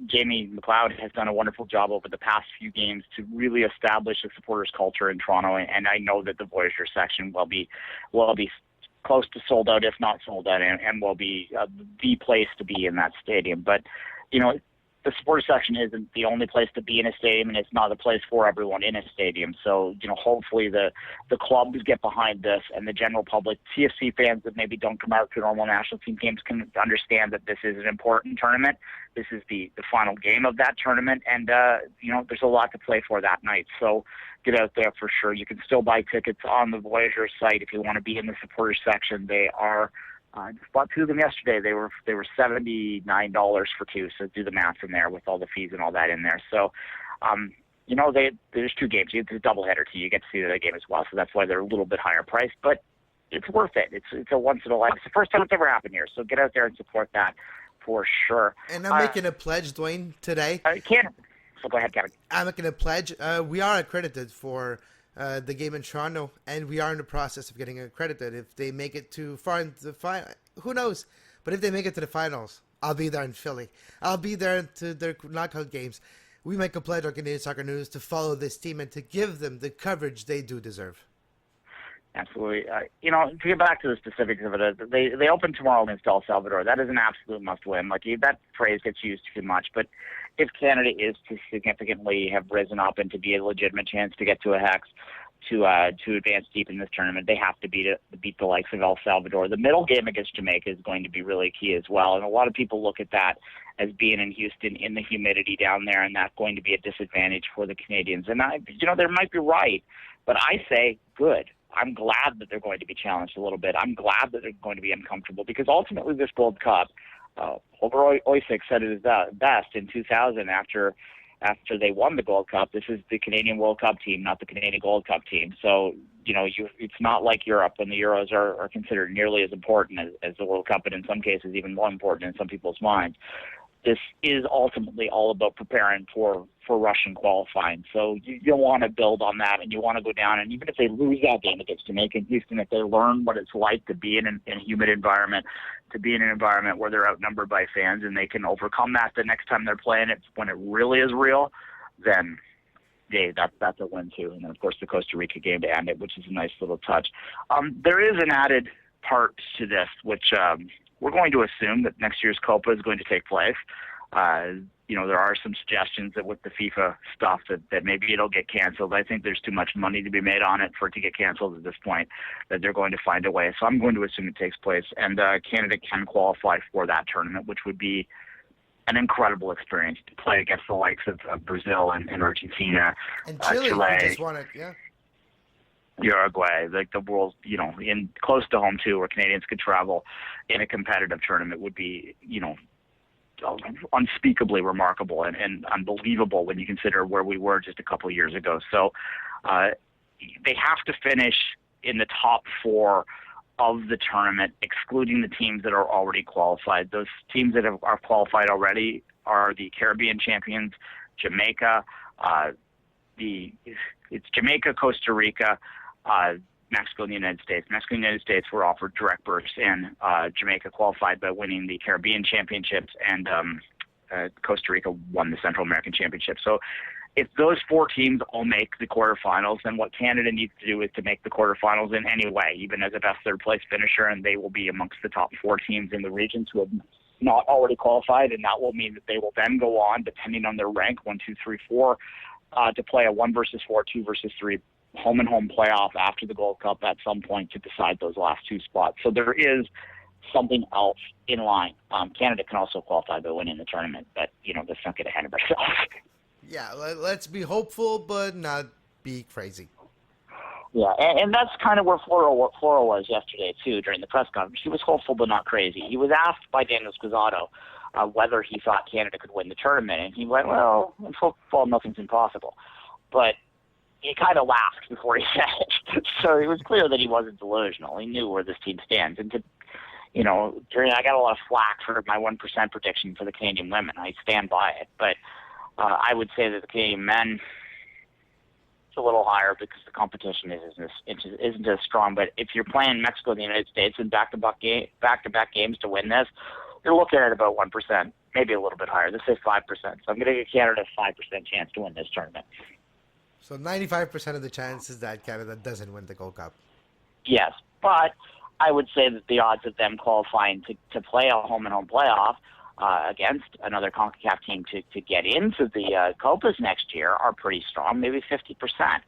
Jamie McLeod has done a wonderful job over the past few games to really establish a supporters culture in Toronto, and I know that the Voyager section will be close to sold out, if not sold out, and will be the place to be in that stadium. But you know, the supporter section isn't the only place to be in a stadium, and it's not a place for everyone in a stadium. So, you know, hopefully the clubs get behind this, and the general public, CFC fans that maybe don't come out to normal national team games, can understand that this is an important tournament. This is the final game of that tournament, and, you know, there's a lot to play for that night. So get out there for sure. You can still buy tickets on the Voyager site if you want to be in the supporter section. They are... I just bought two of them yesterday. They were $79 for two. So do the math in there with all the fees and all that in there. So, you know, there's two games. It's a doubleheader too. You get to see that game as well. So that's why they're a little bit higher priced. But it's worth it. It's a once in a life. It's the first time it's ever happened here. So get out there and support that for sure. And I'm making a pledge, Duane, today. So go ahead, Kevin. I'm making a pledge. We are accredited for the game in Toronto, and we are in the process of getting accredited. If they make it too far into the final, who knows? But if they make it to the finals, I'll be there in Philly. I'll be there to their knockout games. We make a pledge on Canadian Soccer News to follow this team and to give them the coverage they do deserve. Absolutely. You know, to get back to the specifics of it, they open tomorrow against El Salvador. That is an absolute must-win. Like, that phrase gets used too much, but if Canada is to significantly have risen up and to be a legitimate chance to get to a hex, to advance deep in this tournament, they have to beat the likes of El Salvador. The middle game against Jamaica is going to be really key as well, and a lot of people look at that as being in Houston in the humidity down there, and that's going to be a disadvantage for the Canadians. And you know, they might be right, but I say good. I'm glad that they're going to be challenged a little bit. I'm glad that they're going to be uncomfortable, because ultimately this Gold Cup, Holger Oisik said it best in 2000 after they won the Gold Cup. This is the Canadian World Cup team, not the Canadian Gold Cup team. So, you know, it's not like Europe, when the Euros are considered nearly as important as the World Cup, and in some cases even more important in some people's minds. This is ultimately all about preparing for Russian qualifying. So you want to build on that, and you want to go down. And even if they lose that game against Jamaica and Houston, if they learn what it's like to be in a humid environment, to be in an environment where they're outnumbered by fans, and they can overcome that the next time they're playing it when it really is real, then that's a win too. And then, of course, the Costa Rica game to end it, which is a nice little touch. There is an added part to this, which we're going to assume that next year's Copa is going to take place. You know, there are some suggestions that with the FIFA stuff that maybe it'll get canceled. I think there's too much money to be made on it for it to get canceled at this point, that they're going to find a way. So I'm going to assume it takes place, and Canada can qualify for that tournament, which would be an incredible experience to play against the likes of Brazil and Argentina, and Chile. Just won it, yeah. Uruguay, like the world, you know, in close to home too, where Canadians could travel in a competitive tournament, would be, you know, unspeakably remarkable and unbelievable when you consider where we were just a couple of years ago. So they have to finish in the top four of the tournament, excluding the teams that are already qualified. Those teams that are qualified already are the Caribbean champions, Jamaica. It's Jamaica, Costa Rica, Mexico, and the United States. Mexico and the United States were offered direct berths, and Jamaica qualified by winning the Caribbean championships, and Costa Rica won the Central American championship. So if those four teams all make the quarterfinals, then what Canada needs to do is to make the quarterfinals in any way, even as a best third-place finisher, and they will be amongst the top four teams in the regions who have not already qualified, and that will mean that they will then go on, depending on their rank, 1, 2, 3, 4, to play a 1 versus 4, 2 versus 3 home-and-home playoff after the Gold Cup at some point to decide those last two spots. So there is something else in line. Canada can also qualify by winning the tournament, but, you know, let's not get ahead of ourselves. Yeah, let's be hopeful, but not be crazy. Yeah, and that's kind of where Flora was yesterday, too, during the press conference. He was hopeful but not crazy. He was asked by Daniel Squizzato whether he thought Canada could win the tournament, and he went, well, in football, nothing's impossible. But he kind of laughed before he said it. So it was clear that he wasn't delusional. He knew where this team stands. And, I got a lot of flack for my 1% prediction for the Canadian women. I stand by it. But I would say that the Canadian men, a little higher because the competition isn't as strong. But if you're playing Mexico and the United States in back-to-back games to win this, you're looking at about 1%, maybe a little bit higher. Let's say 5%. So I'm going to give Canada a 5% chance to win this tournament. So 95% of the chances that Canada doesn't win the Gold Cup. Yes, but I would say that the odds of them qualifying to play a home-and-home playoff against another CONCACAF team to get into the Copas next year are pretty strong, maybe 50%.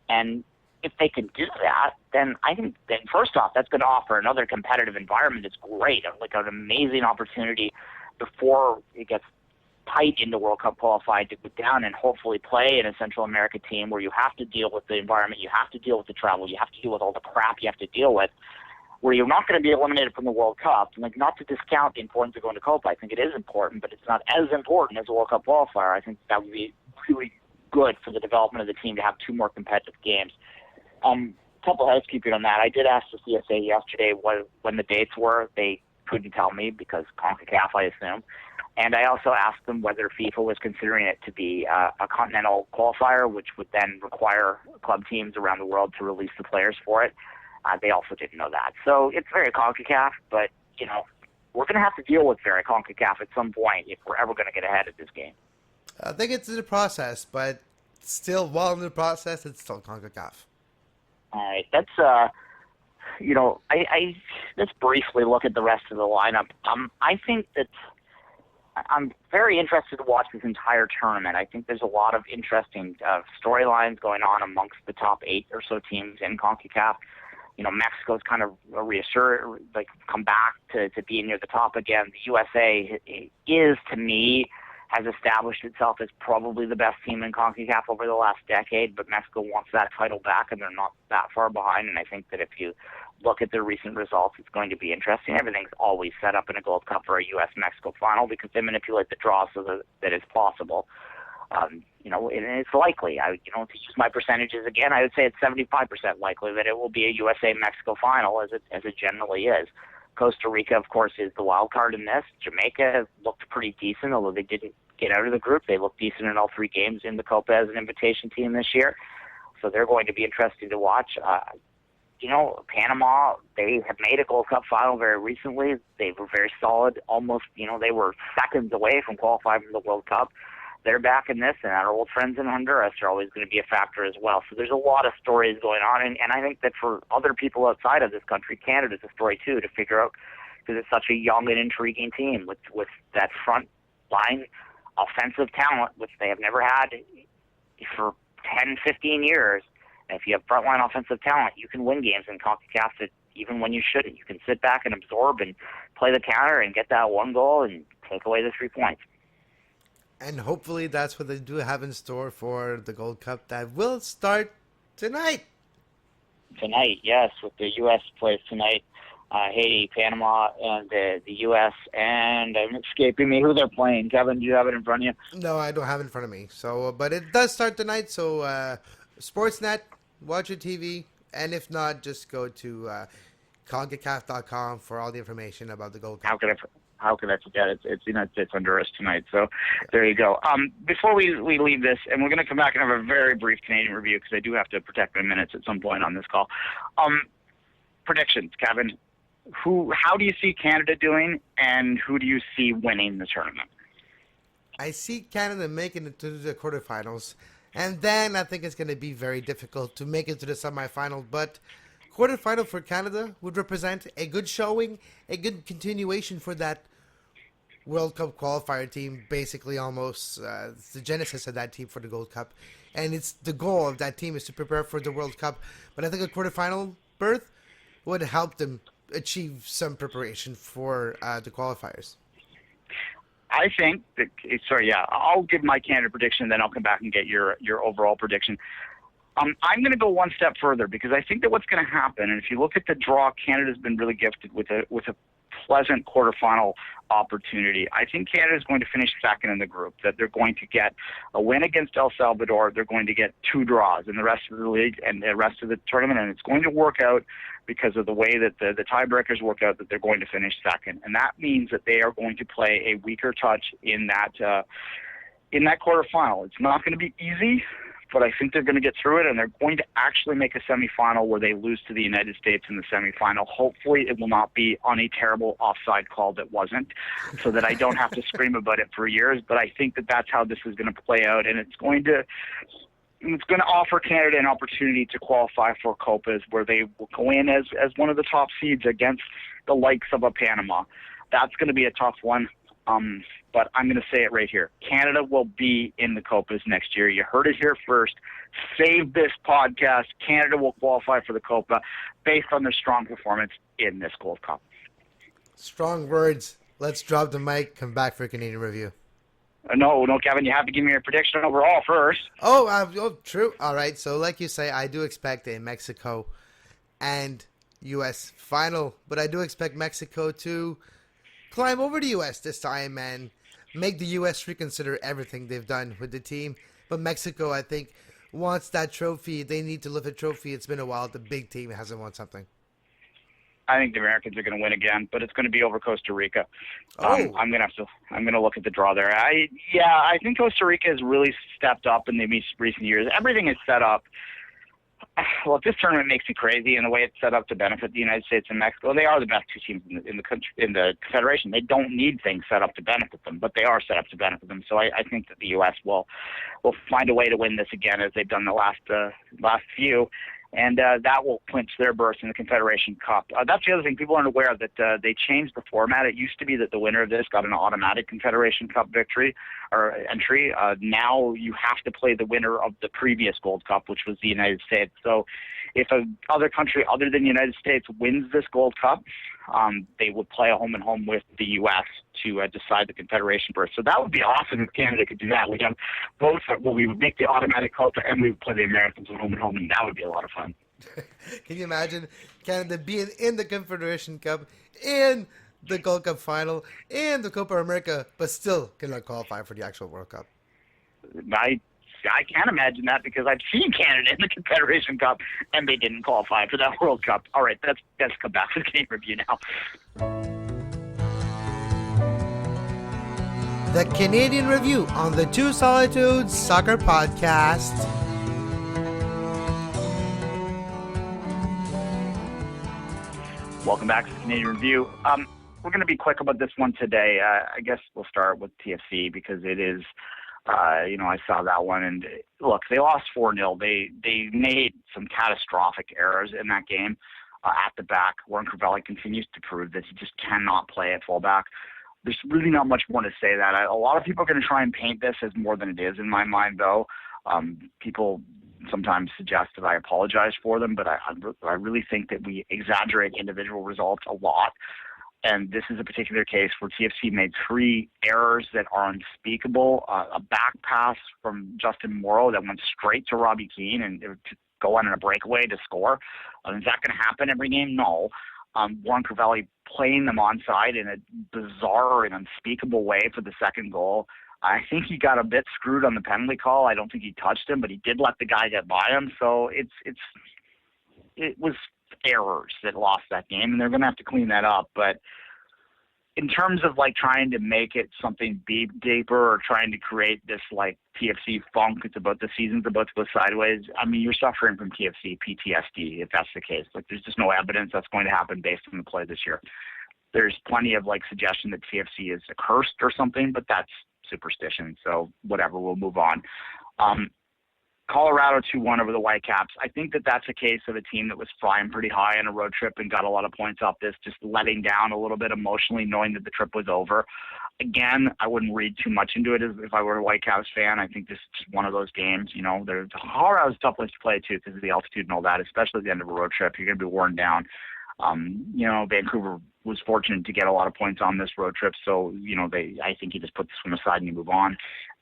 And if they can do that, then I think that first off, that's going to offer another competitive environment that's great, like an amazing opportunity before it gets tight into World Cup qualifying to go down and hopefully play in a Central America team where you have to deal with the environment, you have to deal with the travel, you have to deal with all the crap you have to deal with, where you're not going to be eliminated from the World Cup. And not to discount the importance of going to Copa. I think it is important, but it's not as important as a World Cup qualifier. I think that would be really good for the development of the team to have two more competitive games. Couple housekeeping on that. I did ask the CSA yesterday when the dates were. They couldn't tell me because CONCACAF, I assume. And I also asked them whether FIFA was considering it to be a continental qualifier, which would then require club teams around the world to release the players for it. They also didn't know that. So it's very CONCACAF, but, we're going to have to deal with very CONCACAF at some point if we're ever going to get ahead of this game. I think it's in the process, but still, while in the process, it's still CONCACAF. All right. That's, let's briefly look at the rest of the lineup. I think that I'm very interested to watch this entire tournament. I think there's a lot of interesting storylines going on amongst the top 8 or so teams in CONCACAF. Mexico's kind of come back to being near the top again. The USA is, to me, has established itself as probably the best team in CONCACAF over the last decade, but Mexico wants that title back, and they're not that far behind. And I think that if you look at their recent results, it's going to be interesting. Everything's always set up in a Gold Cup or a U.S.-Mexico final because they manipulate the draw so that it's possible. And it's likely. To use my percentages again, I would say it's 75% likely that it will be a USA-Mexico final, as it generally is. Costa Rica, of course, is the wild card in this. Jamaica has looked pretty decent, although they didn't get out of the group. They looked decent in all 3 games in the Copa as an invitation team this year, so they're going to be interesting to watch. Panama, they have made a Gold Cup final very recently. They were very solid. Almost, they were seconds away from qualifying for the World Cup. They're back in this, and our old friends in Honduras are always going to be a factor as well. So there's a lot of stories going on, and I think that for other people outside of this country, Canada's a story too to figure out, because it's such a young and intriguing team with that front line offensive talent, which they have never had for 10, 15 years. And if you have frontline offensive talent, you can win games in CONCACAF that even when you shouldn't. You can sit back and absorb and play the counter and get that one goal and take away the 3 points. And hopefully that's what they do have in store for the Gold Cup that will start tonight. Tonight, yes, with the U.S. plays tonight. Haiti, Panama, and the U.S. And I'm escaping me who they're playing. Kevin, do you have it in front of you? No, I don't have it in front of me. So, but it does start tonight. So, Sportsnet, watch your TV, and if not, just go to CONCACAF.com for all the information about the Gold Cup. How could I forget? It's United States Honduras tonight. So there you go. Before we leave this, and we're going to come back and have a very brief Canadian review because I do have to protect my minutes at some point on this call. Predictions, Kevin. How do you see Canada doing, and who do you see winning the tournament? I see Canada making it to the quarterfinals, and then I think it's going to be very difficult to make it to the semifinal, but quarterfinal for Canada would represent a good showing, a good continuation for that World Cup qualifier team, basically almost it's the genesis of that team for the Gold Cup. And it's the goal of that team is to prepare for the World Cup. But I think a quarterfinal berth would help them achieve some preparation for the qualifiers. I think that, I'll give my Canada prediction, then I'll come back and get your overall prediction. I'm going to go one step further because I think that what's going to happen, and if you look at the draw, Canada's been really gifted with a pleasant quarterfinal opportunity. I think Canada is going to finish second in the group, that they're going to get a win against El Salvador. They're going to get 2 draws in the rest of the league and the rest of the tournament, and it's going to work out because of the way that the tiebreakers work out, that they're going to finish second. And that means that they are going to play a weaker touch in that quarterfinal. It's not going to be easy, but I think they're going to get through it, and they're going to actually make a semifinal where they lose to the United States in the semifinal. Hopefully it will not be on a terrible offside call that wasn't, so that I don't have to scream about it for years. But I think that that's how this is going to play out, and it's going to offer Canada an opportunity to qualify for Copas, where they will go in as one of the top seeds against the likes of a Panama. That's going to be a tough one. But I'm going to say it right here. Canada will be in the Copas next year. You heard it here first. Save this podcast. Canada will qualify for the Copa based on their strong performance in this Gold Cup. Strong words. Let's drop the mic. Come back for a Canadian review. No, Kevin. You have to give me your prediction overall first. Oh, true. All right. So like you say, I do expect a Mexico and U.S. final. But I do expect Mexico to climb over the U.S. this time and make the U.S. reconsider everything they've done with the team. But Mexico, I think, wants that trophy. They need to lift a trophy. It's been a while. The big team hasn't won something. I think the Americans are going to win again, but it's going to be over Costa Rica. Oh. I'm going to look at the draw there. I think Costa Rica has really stepped up in the recent years. Everything is set up. Well, this tournament makes me crazy in the way it's set up to benefit the United States and Mexico. They are the best 2 teams in the country, in the Confederation. They don't need things set up to benefit them, but they are set up to benefit them. So I think that the U.S. will find a way to win this again, as they've done the last few. And that will clinch their berth in the Confederation Cup. That's the other thing. People aren't aware that they changed the format. It used to be that the winner of this got an automatic Confederation Cup victory or entry. Now you have to play the winner of the previous Gold Cup, which was the United States. So if other country other than the United States wins this Gold Cup, they would play a home-and-home with the U.S. to decide the Confederation berth. So that would be awesome if Canada could do that. We'd have both. Well, we would make the automatic Copa and we would play the Americans at home-and-home, and that would be a lot of fun. Can you imagine Canada being in the Confederation Cup, in the Gold Cup final, and the Copa America, but still cannot qualify for the actual World Cup? I can't imagine that because I've seen Canada in the Confederation Cup and they didn't qualify for that World Cup. All right, let's come back to the game review now. The Canadian review on the Two Solitudes Soccer Podcast. Welcome back to the Canadian review. We're going to be quick about this one today. I guess we'll start with TFC because it is. I saw that one, and look, they lost 4-0. They made some catastrophic errors in that game at the back. Warren Crivelli continues to prove that he just cannot play at fullback. There's really not much more to say that. A lot of people are going to try and paint this as more than it is in my mind, though. People sometimes suggest that I apologize for them, but I really think that we exaggerate individual results a lot. And this is a particular case where TFC made 3 errors that are unspeakable. A back pass from Justin Morrow that went straight to Robbie Keane and to go on in a breakaway to score. Is that going to happen every game? No. Warren Crivelli playing them onside in a bizarre and unspeakable way for the second goal. I think he got a bit screwed on the penalty call. I don't think he touched him, but he did let the guy get by him. So it was errors that lost that game, and they're going to have to clean that up. But in terms of trying to make it something deeper or trying to create this TFC funk, it's about the season's about to go sideways. I mean, you're suffering from TFC PTSD if that's the case. There's just no evidence that's going to happen based on the play this year. There's plenty of suggestion that TFC is accursed or something, but that's superstition. So whatever, we'll move on. Colorado 2-1 over the Whitecaps. I think that that's a case of a team that was flying pretty high on a road trip and got a lot of points off this, just letting down a little bit emotionally, knowing that the trip was over. Again, I wouldn't read too much into it if I were a Whitecaps fan. I think this is just one of those games. Colorado's a tough place to play, too, because of the altitude and all that, especially at the end of a road trip. You're going to be worn down. Vancouver was fortunate to get a lot of points on this road trip, so, I think you just put this one aside and you move on.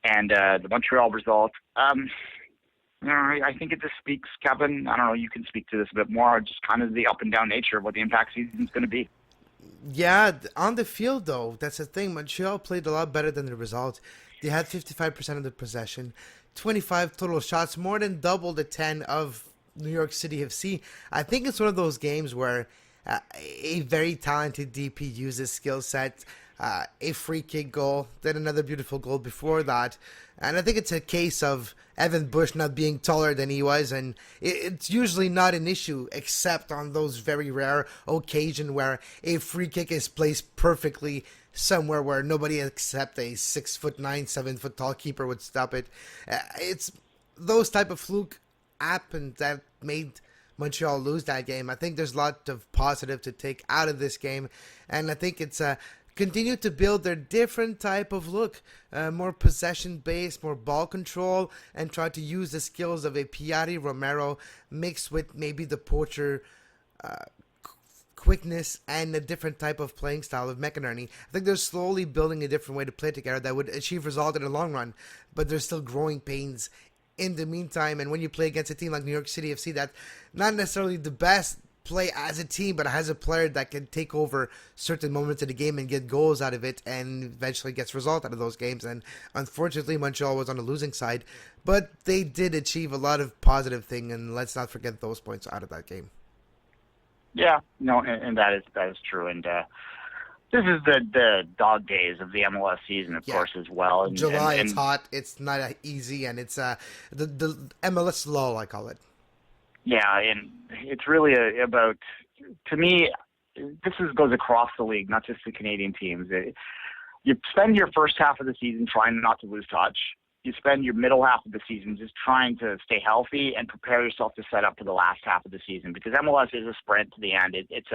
And the Montreal result, I think it just speaks, Kevin, I don't know, you can speak to this a bit more, just kind of the up and down nature of what the Impact season is going to be. Yeah, on the field, though, that's the thing. Montreal played a lot better than the result. They had 55% of the possession, 25 total shots, more than double the 10 of New York City FC. I think it's one of those games where a very talented DP uses skill set, a free kick goal, then another beautiful goal before that. And I think it's a case of Evan Bush not being taller than he was, and it's usually not an issue except on those very rare occasions where a free kick is placed perfectly somewhere where nobody except a 6'9", 7-foot tall keeper would stop it. It's those type of fluke happened that made Montreal lose that game. I think there's a lot of positive to take out of this game, and I think it's continue to build their different type of look, more possession-based, more ball control, and try to use the skills of a Piatti Romero mixed with maybe the Poacher quickness and a different type of playing style of McInerney. I think they're slowly building a different way to play together that would achieve result in the long run, but there's still growing pains in the meantime. And when you play against a team like New York City FC, that's not necessarily the best play as a team, but has a player that can take over certain moments of the game and get goals out of it and eventually gets result out of those games. And unfortunately, Montreal was on the losing side, but they did achieve a lot of positive thing, and let's not forget those points out of that game. Yeah, no, and that is true. And this is the dog days of the MLS season, of course, as well. And, July, and it's hot. It's not easy, and it's the MLS lull, I call it. Yeah, and it's really about, to me, goes across the league, not just the Canadian teams. You spend your first half of the season trying not to lose touch. You spend your middle half of the season just trying to stay healthy and prepare yourself to set up for the last half of the season, because MLS is a sprint to the end. It's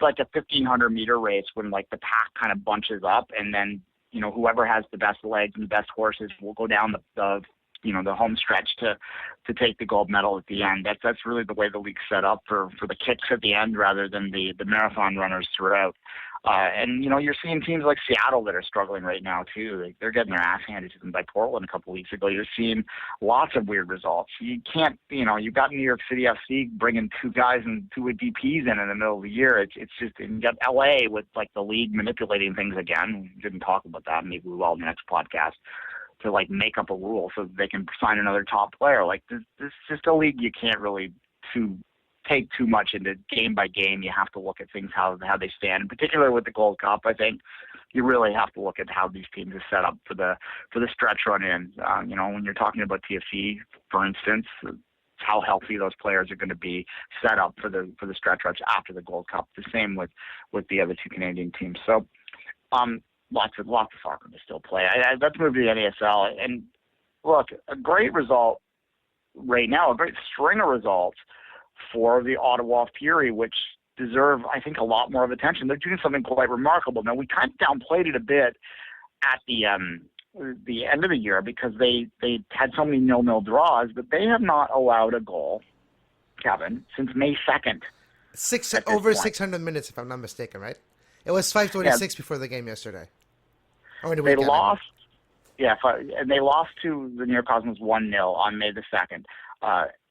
like a 1,500-meter race when like the pack kind of bunches up, and then whoever has the best legs and the best horses will go down the home stretch to take the gold medal at the end. That's really the way the league's set up for the kicks at the end rather than the marathon runners throughout. And you're seeing teams like Seattle that are struggling right now too. They're getting their ass handed to them by Portland a couple of weeks ago. You're seeing lots of weird results. You can't, you've got New York City FC bringing two guys and two DPs in the middle of the year. It's just, and you got LA with like the league manipulating things again. We didn't talk about that. Maybe we will in the next podcast, to like make up a rule so that they can sign another top player. Like this is just a league you can't really take too much into game by game. You have to look at things how they stand. In particular with the Gold Cup, I think you really have to look at how these teams are set up for the stretch run in. When you're talking about TFC, for instance, how healthy those players are going to be set up for the stretch runs after the Gold Cup. The same with the other two Canadian teams. So lots of soccer to still play. Let's move to the NASL. And look, a great result right now, a great string of results for the Ottawa Fury, which deserve, I think, a lot more of attention. They're doing something quite remarkable. Now, we kind of downplayed it a bit at the end of the year because they had so many 0-0 draws, but they have not allowed a goal, Kevin, since May 2nd. Over 600 minutes, if I'm not mistaken, right? It was 5:26 before the game yesterday. They lost. Yeah, and they lost to the New York Cosmos 1-0 on May the 2nd.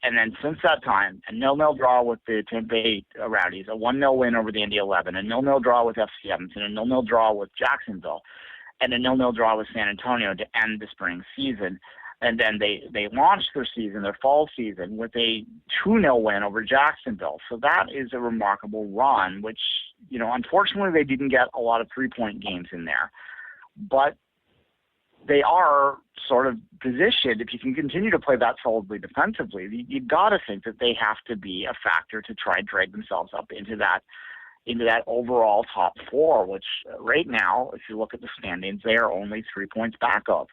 And then since that time, a 0-0 draw with the Tampa Bay Rowdies, a 1-0 win over the Indy 11, a 0-0 draw with FC Edmonton, a 0-0 draw with Jacksonville, and a 0-0 draw with San Antonio to end the spring season. And then they launched their fall season, with a 2-0 win over Jacksonville. So that is a remarkable run, which, unfortunately they didn't get a lot of three-point games in there. But they are sort of positioned, if you can continue to play that solidly defensively, you've got to think that they have to be a factor to try and drag themselves up into that overall top four, which right now, if you look at the standings, they are only 3 points back of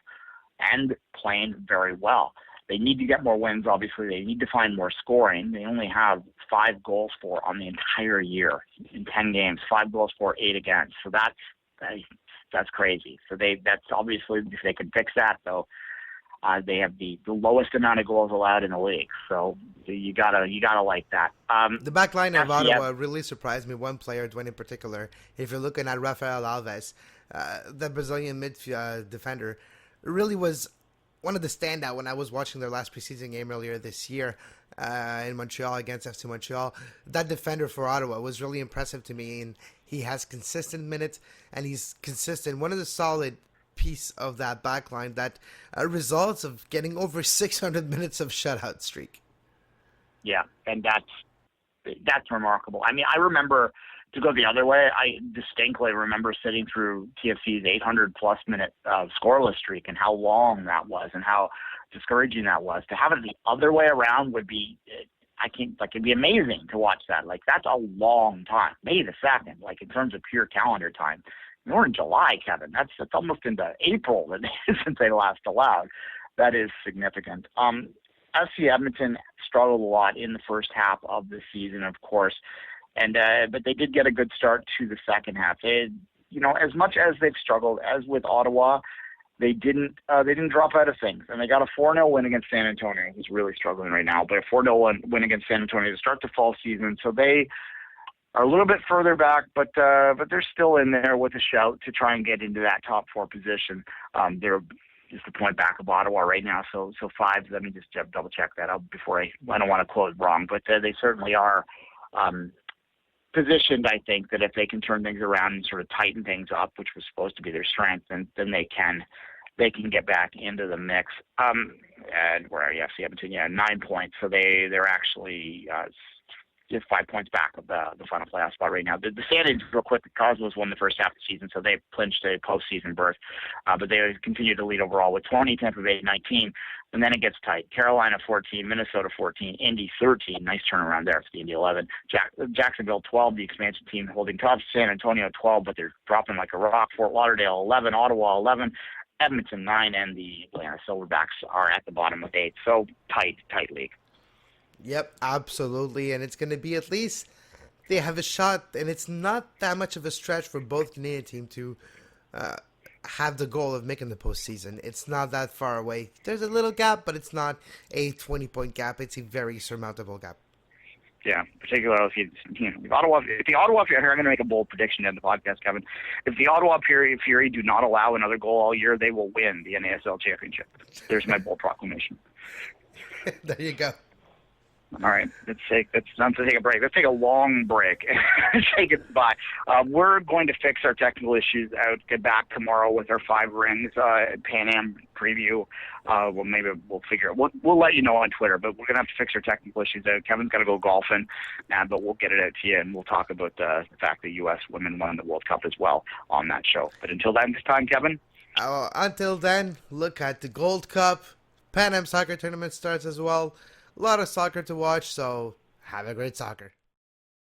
and playing very well. They need to get more wins, obviously. They need to find more scoring. They only have 5 goals for on the entire year in 10 games, 5 goals for, 8 against. So that's crazy. So that's obviously, if they can fix that, though, they have the lowest amount of goals allowed in the league. So you gotta like that. The back line of Ottawa really surprised me. One player, Duane in particular. If you're looking at Rafael Alves, the Brazilian midfield defender, really was one of the standout when I was watching their last preseason game earlier this year in Montreal against FC Montreal. That defender for Ottawa was really impressive to me, and he has consistent minutes, and he's consistent. One of the solid piece of that back line that results of getting over 600 minutes of shutout streak. Yeah, and that's remarkable. I mean, I remember, to go the other way, I distinctly remember sitting through TFC's 800-plus minute scoreless streak and how long that was and how discouraging that was. To have it the other way around would be, it'd be amazing to watch that. Like, that's a long time. May the 2nd, like, in terms of pure calendar time. We're in July, Kevin. That's almost into April since they last allowed. That is significant. FC Edmonton struggled a lot in the first half of the season, of course, and but they did get a good start to the second half. They, as much as they've struggled, as with Ottawa, they didn't drop out of things, and they got a 4-0 win against San Antonio, who's really struggling right now, but a 4-0 win against San Antonio to start the fall season. So they are a little bit further back, but they're still in there with a shout to try and get into that top 4 position. They're just a point back of Ottawa right now, so 5. Let me just double check that out before I don't want to quote wrong, but they certainly are positioned. I think that if they can turn things around and sort of tighten things up, which was supposed to be their strength, then they can get back into the mix. And where are you? FC Edmonton, 9 points, so they're actually just 5 points back of the final playoff spot right now. The standings, real quick, the Cosmos won the first half of the season, so they clinched a postseason berth. But they continue to lead overall with 20, Tampa Bay 19, and then it gets tight. Carolina 14, Minnesota 14, Indy 13. Nice turnaround there for the Indy 11. Jacksonville 12, the expansion team holding tough. San Antonio 12, but they're dropping like a rock. Fort Lauderdale 11, Ottawa 11, Edmonton 9, and the Atlanta Silverbacks are at the bottom with 8. So tight league. Yep, absolutely, and it's going to be at least they have a shot, and it's not that much of a stretch for both Canadian teams to have the goal of making the postseason. It's not that far away. There's a little gap, but it's not a 20-point gap. It's a very surmountable gap. Yeah, particularly if the Ottawa Fury, here I'm going to make a bold prediction in the podcast, Kevin. If the Ottawa Fury do not allow another goal all year, they will win the NASL championship. There's my bold proclamation. There you go. All right, let's take a break. Let's take a long break and say goodbye. We're going to fix our technical issues out, get back tomorrow with our 5 rings Pan Am preview. Well, maybe we'll figure it. We'll let you know on Twitter, but we're going to have to fix our technical issues out. Kevin's got to go golfing, but we'll get it out to you, and we'll talk about the fact that U.S. women won the World Cup as well on that show. But until then, this time, Kevin? Until then, look at the Gold Cup. Pan Am Soccer Tournament starts as well. A lot of soccer to watch, so have a great soccer.